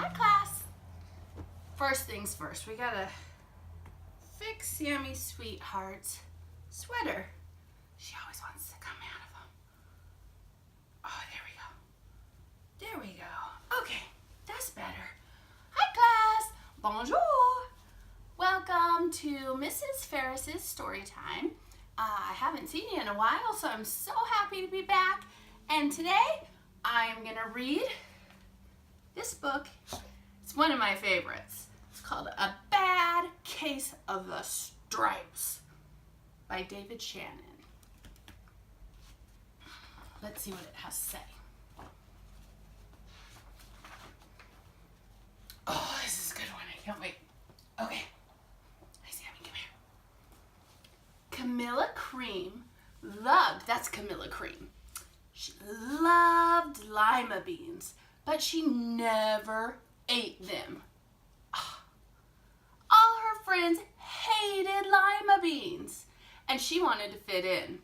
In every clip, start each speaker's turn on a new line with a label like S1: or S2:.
S1: Hi, class. First things first, we gotta fix Sammy's sweetheart's sweater. She always wants to come out of them. Oh, there we go. Okay, that's better. Hi, class. Bonjour. Welcome to Mrs. Farris's story time. I haven't seen you in a while, so I'm so happy to be back. And today, I'm gonna read this book. It's one of my favorites. It's called A Bad Case of the Stripes by David Shannon. Let's see what it has to say. Oh, this is a good one. I can't wait. Okay. Hi, Sammy. Come here. Camilla Cream that's Camilla Cream. She loved lima beans, but she never ate them. All her friends hated lima beans, and she wanted to fit in.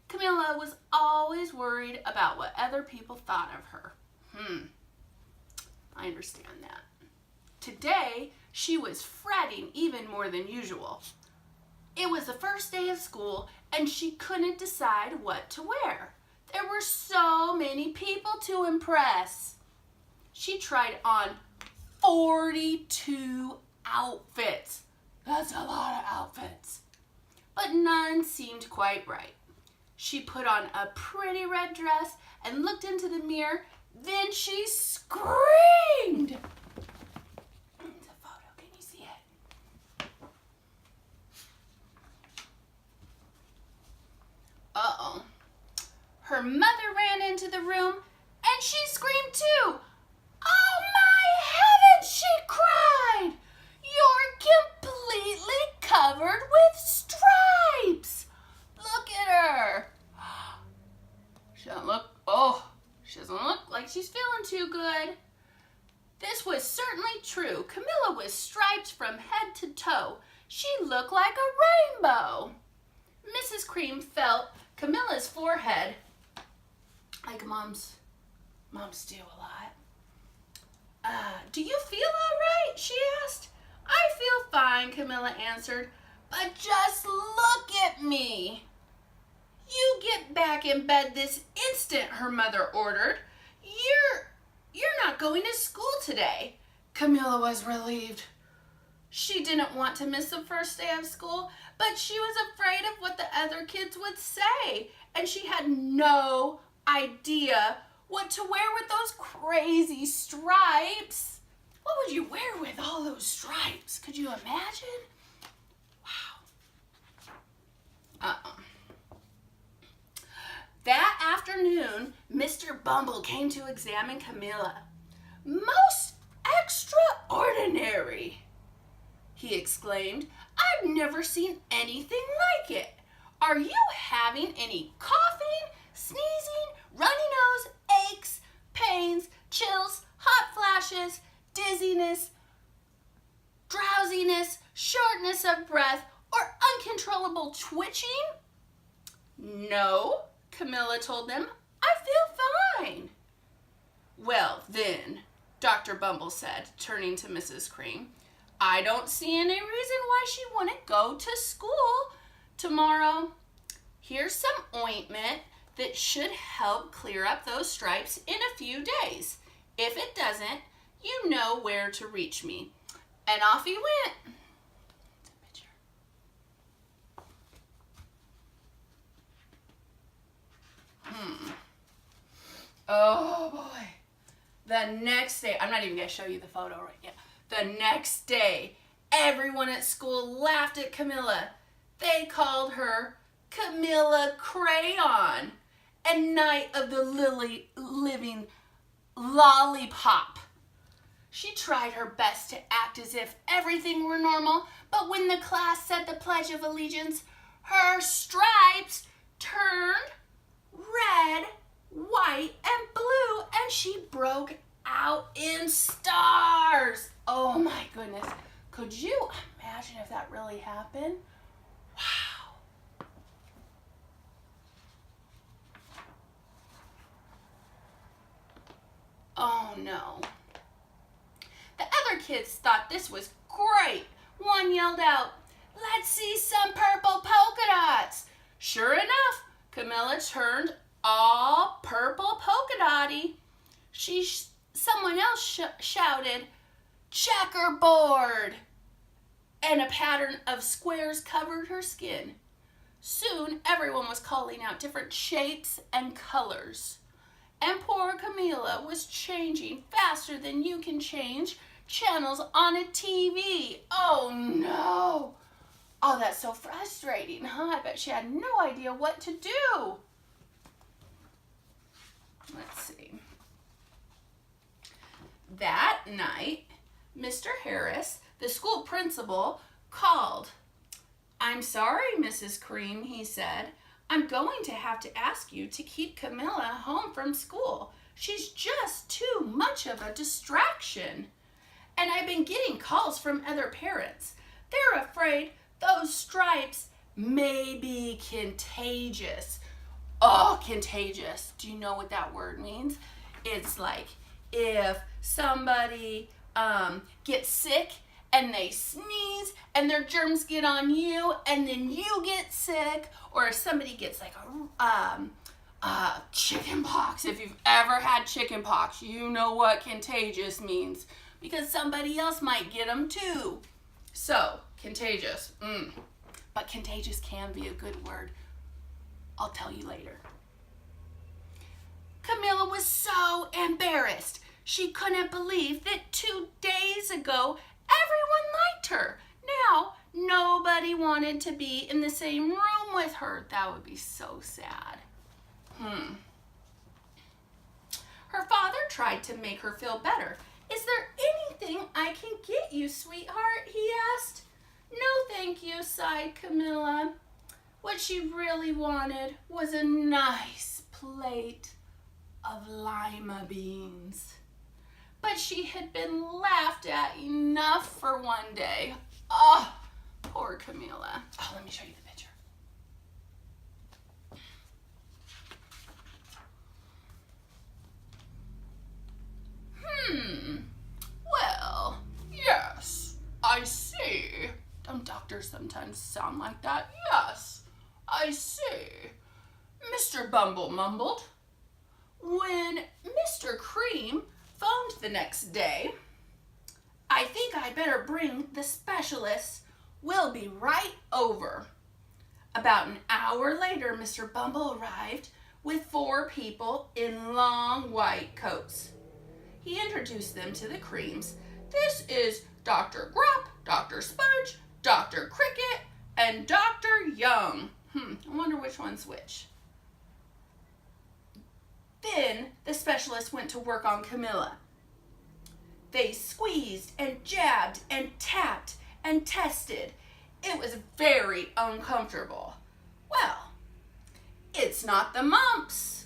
S1: Camilla was always worried about what other people thought of her. I understand that. Today, she was fretting even more than usual. It was the first day of school, and she couldn't decide what to wear. There were so many people to impress. She tried on 42 outfits. That's a lot of outfits. But none seemed quite right. She put on a pretty red dress and looked into the mirror. Then she screamed. It's a photo. Can you see it? Uh-oh. Her mother ran into the room and she screamed too. Oh my heavens, she cried. You're completely covered with stripes. Look at her. She doesn't look like she's feeling too good. This was certainly true. Camilla was striped from head to toe. She looked like a rainbow. Mrs. Cream felt Camilla's forehead, like moms do a lot. Do you feel all right? She asked. I feel fine, Camilla answered. But just look at me. You get back in bed this instant, her mother ordered. You're not going to school today. Camilla was relieved. She didn't want to miss the first day of school, but she was afraid of what the other kids would say, and she had no idea what to wear with those crazy stripes. What would you wear with all those stripes? Could you imagine? Wow. That afternoon, Mr. Bumble came to examine Camilla. Most extraordinary, he exclaimed. I've never seen anything like it. Are you having any coughing, sneezing, runny nose, aches, pains, chills, hot flashes, dizziness, drowsiness, shortness of breath, or uncontrollable twitching? No, Camilla told them. I feel fine. Well, then, Dr. Bumble said, turning to Mrs. Cream, I don't see any reason why she wouldn't go to school tomorrow. Here's some ointment that should help clear up those stripes in a few days. If it doesn't, you know where to reach me. And off he went. It's a picture. Oh boy. The next day, I'm not even going to show you the photo right yet. The next day, everyone at school laughed at Camilla. They called her Camilla Crayon and Night of the Living Lollipop. She tried her best to act as if everything were normal, but when the class said the Pledge of Allegiance, her stripes turned red, white, and blue, and she broke out in stars. Oh my goodness. Could you imagine if that really happened? Wow. Oh no. kids thought this was great. One yelled out, "Let's see some purple polka dots." Sure enough, Camilla turned all purple polka dotty. Someone else shouted, "Checkerboard!" And a pattern of squares covered her skin. Soon, everyone was calling out different shapes and colors. And poor Camilla was changing faster than you can change channels on a TV. Oh no! Oh, that's so frustrating, huh? I bet she had no idea what to do. Let's see. That night, Mr. Harris, the school principal, called. "I'm sorry, Mrs. Cream," he said. "I'm going to have to ask you to keep Camilla home from school. She's just too much of a distraction. And I've been getting calls from other parents. They're afraid those stripes may be contagious." Oh, contagious. Do you know what that word means? It's like if somebody gets sick and they sneeze and their germs get on you and then you get sick, or if somebody gets like chicken pox. If you've ever had chicken pox, you know what contagious means, because somebody else might get them too. So, contagious. But contagious can be a good word. I'll tell you later. Camilla was so embarrassed. She couldn't believe that 2 days ago, everyone liked her. Now, nobody wanted to be in the same room with her. That would be so sad. Her father tried to make her feel better. "Is there anything I can get you, sweetheart?" he asked. "No, thank you," sighed Camilla. What she really wanted was a nice plate of lima beans. But she had been laughed at enough for one day. Oh, poor Camilla. Oh, let me show you the picture. Well, yes, I see. Don't doctors sometimes sound like that? Yes, I see. Mr. Bumble mumbled. When Mr. Cream phoned the next day, "I think I better bring the specialist. We'll be right over." About an hour later, Mr. Bumble arrived with 4 people in long white coats. He introduced them to the Creams. "This is Dr. Grop, Dr. Sponge, Dr. Cricket, and Dr. Young." I wonder which one's which. Then the specialist went to work on Camilla. They squeezed and jabbed and tapped and tested. It was very uncomfortable. "Well, it's not the mumps,"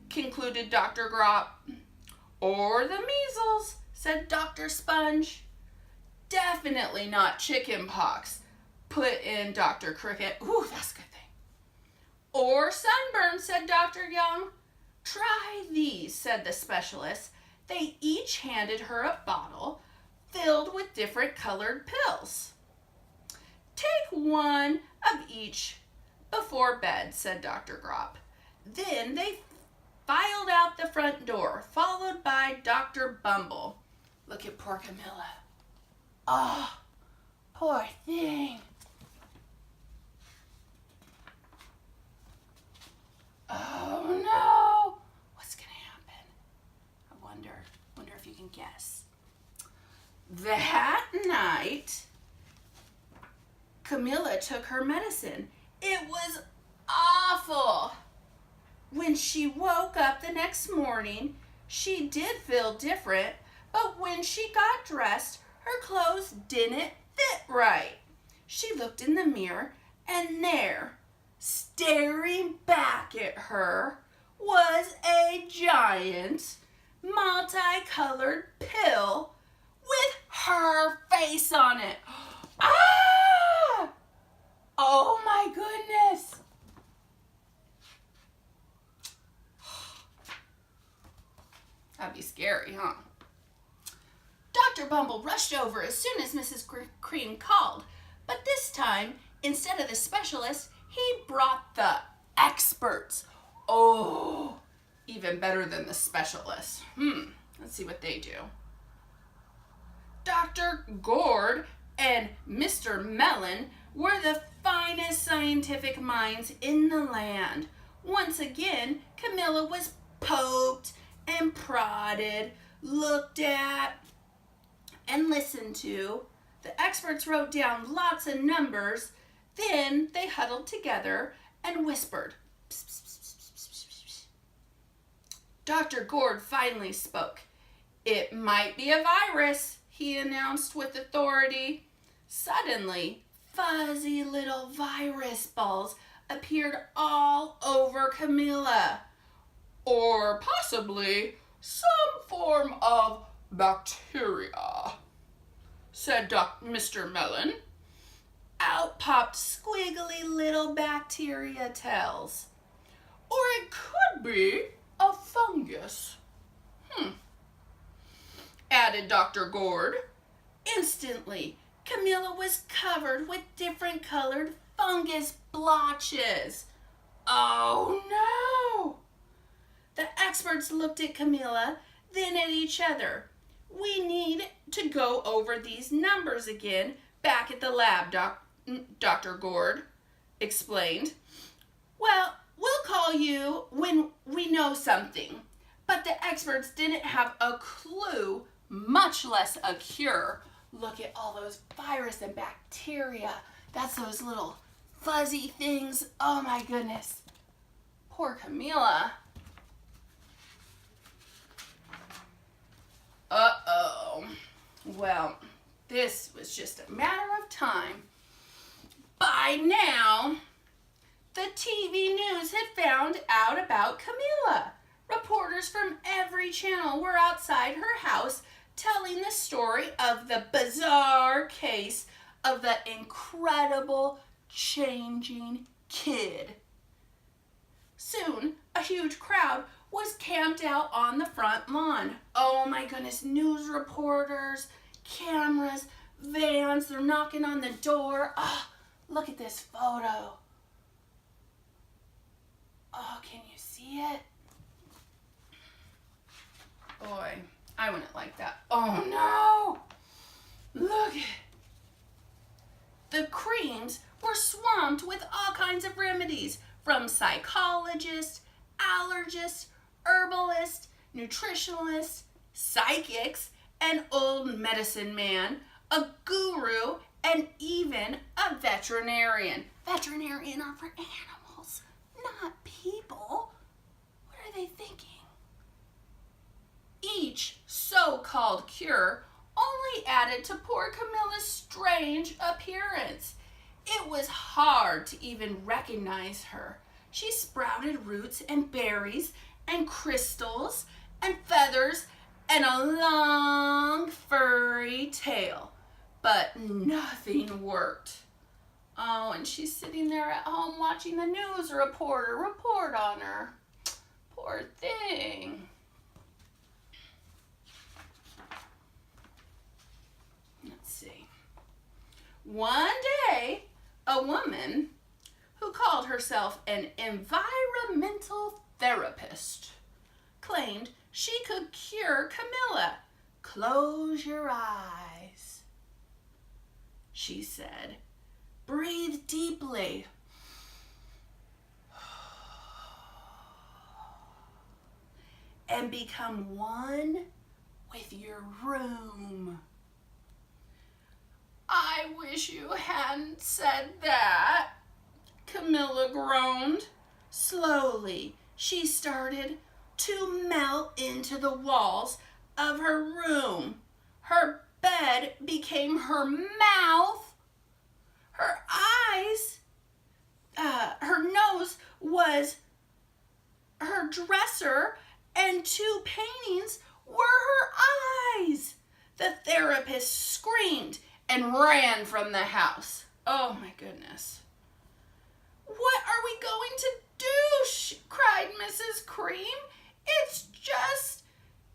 S1: concluded Dr. Grop. "Or the measles," said Dr. Sponge. "Definitely not chicken pox," put in Dr. Cricket. Ooh, that's a good thing. "Or sunburn," said Dr. Young. "Try these," said the specialist. They each handed her a bottle filled with different colored pills. "Take one of each before bed," said Dr. Grop. Then they filed out the front door, followed by Dr. Bumble. Look at poor Camilla. Oh, poor thing. Oh no! What's gonna happen? I wonder if you can guess. That night, Camilla took her medicine. It was awful. When she woke up the next morning, she did feel different, but when she got dressed, her clothes didn't fit right. She looked in the mirror, and there, staring back at her, was a giant, multicolored pill with her face on it. Ah! Oh my goodness! That'd be scary, huh? Dr. Dr. Bumble rushed over as soon as Mrs. Cream called, but this time, instead of the specialist, he brought the experts. Oh, even better than the specialists. Let's see what they do. Dr. Gourd and Mr. Mellon were the finest scientific minds in the land. Once again, Camilla was poked and prodded, looked at, and listened to. The experts wrote down lots of numbers. Then they huddled together and whispered. Psst, psst, psst, psst, psst, psst. Dr. Gourd finally spoke. "It might be a virus," he announced with authority. Suddenly, fuzzy little virus balls appeared all over Camilla. "Or possibly some form of bacteria," said Mr. Mellon. Out popped squiggly little bacteria tails. "Or it could be a fungus," added Dr. Gourd. Instantly, Camilla was covered with different colored fungus blotches. Oh no! The experts looked at Camilla, then at each other. "We need to go over these numbers again back at the lab," Dr. Gourd explained. "Well, we'll call you when we know something." But the experts didn't have a clue, much less a cure. Look at all those virus and bacteria. That's those little fuzzy things. Oh my goodness. Poor Camilla. Uh-oh. Well, this was just a matter of time. By now, the TV news had found out about Camilla. Reporters from every channel were outside her house telling the story of the bizarre case of the incredible changing kid. Soon, a huge crowd was camped out on the front lawn. Oh my goodness, news reporters, cameras, vans, they're knocking on the door. Oh, look at this photo. Oh, can you see it? Boy, I wouldn't like that. Oh no! Look. The Creams were swamped with all kinds of remedies, from psychologists, allergists, herbalists, nutritionalists, psychics, an old medicine man, a guru, and even a veterinarian. Veterinarian are for animals, not people. What are they thinking? Each so-called cure only added to poor Camilla's strange appearance. It was hard to even recognize her. She sprouted roots and berries and crystals and feathers and a long furry tail, but nothing worked. Oh, and she's sitting there at home watching the news reporter report on her. Poor thing. Let's see. One day, a woman who called herself an environmental therapist claimed she could cure Camilla. "Close your eyes," she said. "Breathe deeply. And become one with your room." "I wish you hadn't said that," Camilla groaned. Slowly, she started to melt into the walls of her room. Her bed became her mouth. Her eyes, her nose was her dresser, and two paintings were her eyes. The therapist screamed and ran from the house. Oh my goodness. "What are we going to do?" cried Mrs. Cream.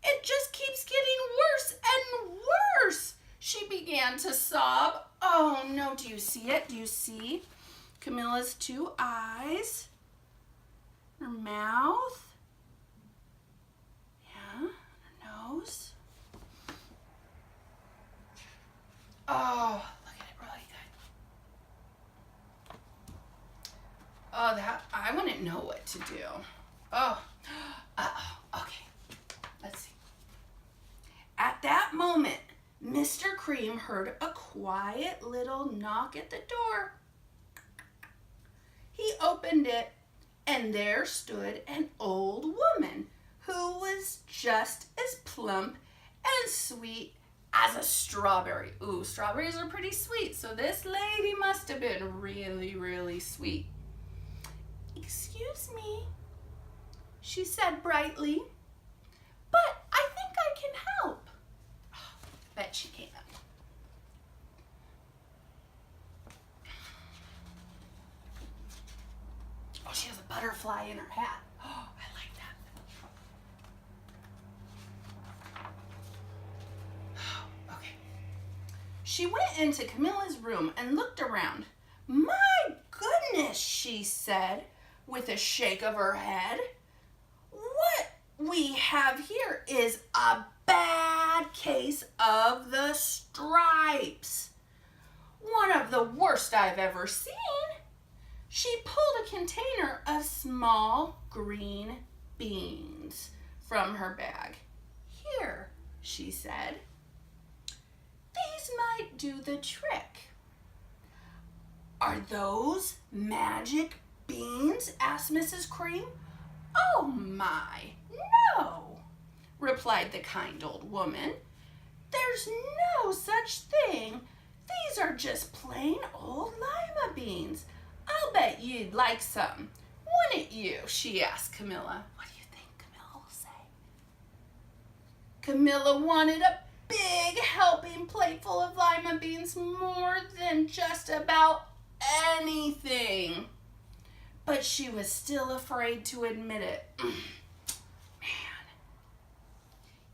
S1: It just keeps getting worse and worse." began to sob. Oh no, do you see it? Do you see Camilla's two eyes? Her mouth? Yeah, her nose. Oh, look at it really good. Oh, that, I wouldn't know what to do. Oh, okay. Let's see. At that moment, Mr. Cream heard a quiet little knock at the door. He opened it, and there stood an old woman who was just as plump and sweet as a strawberry. Ooh, strawberries are pretty sweet, so this lady must have been really, really sweet. "Excuse me," she said brightly, "but I think I can help." Oh, bet she can. Oh, she has a butterfly in her hat. Oh, I like that. Okay. She went into Camilla's room and looked around. "My goodness," she said with a shake of her head. "What we have here is a bad case of the stripes. One of the worst I've ever seen." She pulled a container of small green beans from her bag. "Here," she said. "These might do the trick." "Are those magic beans?" asked Mrs. Cream. "Oh my, no," replied the kind old woman. "There's no such thing. These are just plain old lima beans. I'll bet you'd like some. Wouldn't you?" she asked Camilla. What do you think Camilla will say? Camilla wanted a big helping plate full of lima beans more than just about anything. But she was still afraid to admit it. Man.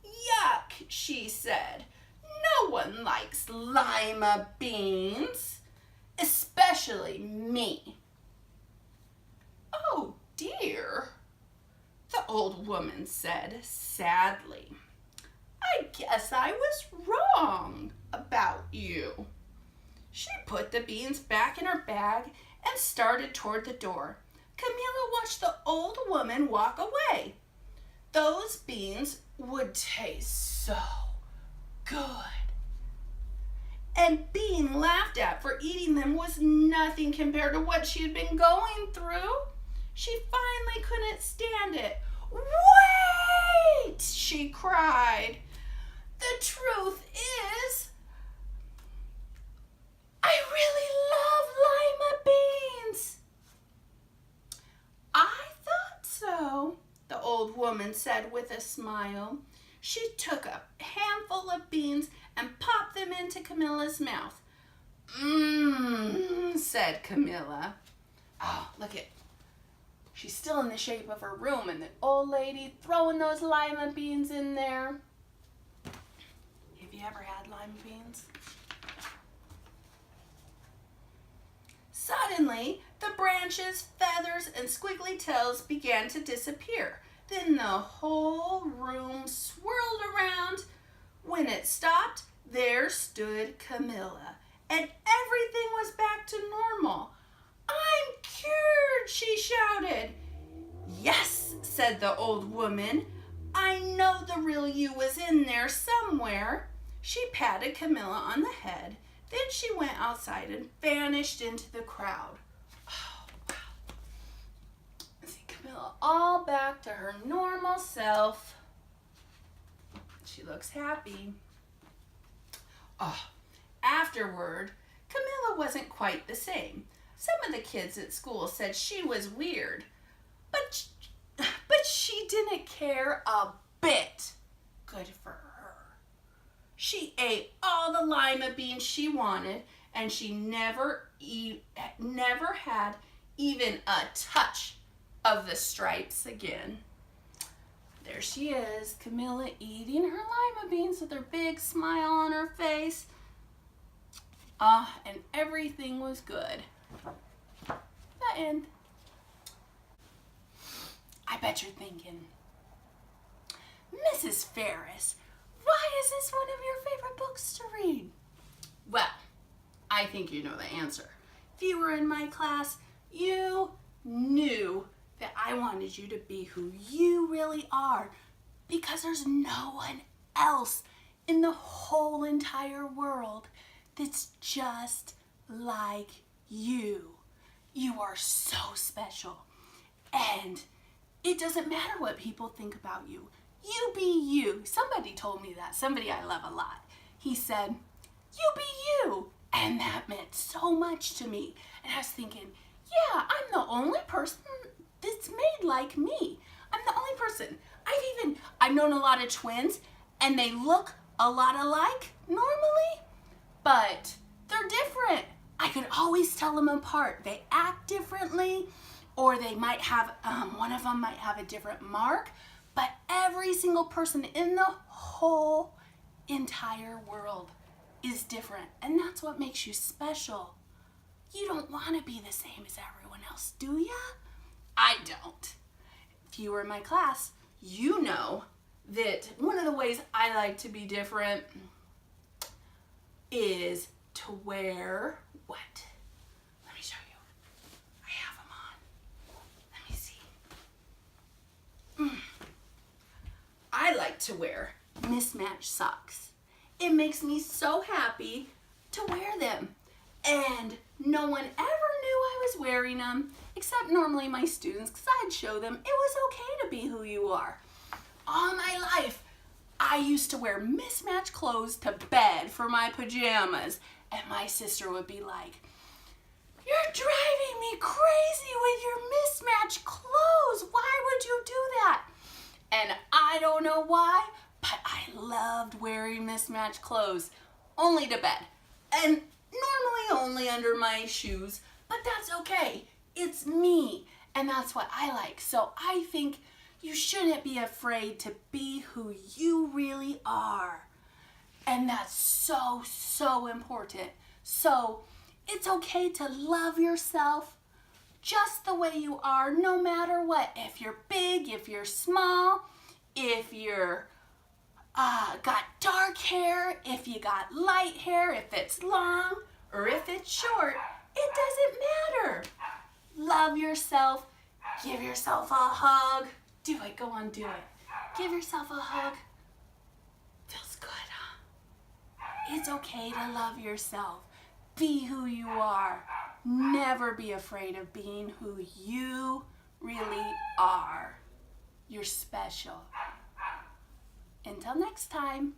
S1: "Yuck," she said. "No one likes lima beans. Especially me." "Oh dear," the old woman said sadly. "I guess I was wrong about you." She put the beans back in her bag and started toward the door. Camilla watched the old woman walk away. Those beans would taste so good. And being laughed at for eating them was nothing compared to what she had been going through. She finally couldn't stand it. "Wait!" she cried. "The truth is, I really love lima beans." "I thought so," the old woman said with a smile. She took a handful of beans and popped them into Camilla's mouth. "Mmm," said Camilla. Oh, look at, she's still in the shape of her room, and the old lady throwing those lima beans in there. Have you ever had lima beans? Suddenly, the branches, feathers, and squiggly tails began to disappear. Then the whole room swirled around. When it stopped, there stood Camilla, and everything was back to normal. "I'm cured," she shouted. "Yes," said the old woman. "I know the real you was in there somewhere." She patted Camilla on the head. Then she went outside and vanished into the crowd. Oh, wow. See Camilla all back to her normal self. She looks happy. Oh, afterward, Camilla wasn't quite the same. Some of the kids at school said she was weird, but she didn't care a bit. Good for her. She ate all the lima beans she wanted, and she never had even a touch of the stripes again. There she is, Camilla eating her lima beans with her big smile on her face. And everything was good. The end. I bet you're thinking, Mrs. Farris, why is this one of your favorite books to read? Well, I think you know the answer. If you were in my class, you knew that I wanted you to be who you really are, because there's no one else in the whole entire world that's just like you. You are so special. And it doesn't matter what people think about you. You be you. Somebody told me that. Somebody I love a lot. He said, you be you. And that meant so much to me. And I was thinking, yeah, I'm the only person that's made like me. I'm the only person. I've known a lot of twins, and they look a lot alike normally, but they're different. I could always tell them apart. They act differently, or they might have, one of them might have a different mark, but every single person in the whole entire world is different, and that's what makes you special. You don't want to be the same as everyone else, do ya? I don't. If you were in my class, you know that one of the ways I like to be different is to wear what? Let me show you. I have them on. Let me see. I like to wear mismatched socks. It makes me so happy to wear them. And no one ever knew I was wearing them, except normally my students, because I'd show them it was okay to be who you are. All my life, I used to wear mismatched clothes to bed for my pajamas, and my sister would be like, you're driving me crazy with your mismatched clothes. Why would you do that? And I don't know why, but I loved wearing mismatched clothes, only to bed. And normally only under my shoes, but that's okay. It's me, and that's what I like. So I think you shouldn't be afraid to be who you really are. And that's so, so important. So it's okay to love yourself just the way you are, no matter what. If you're big, if you're small, if you're got dark hair, if you got light hair, if it's long or if it's short, it doesn't matter. Love yourself. Give yourself a hug. Do it. Go on, do it. Give yourself a hug. Feels good, huh? It's okay to love yourself. Be who you are. Never be afraid of being who you really are. You're special. Until next time.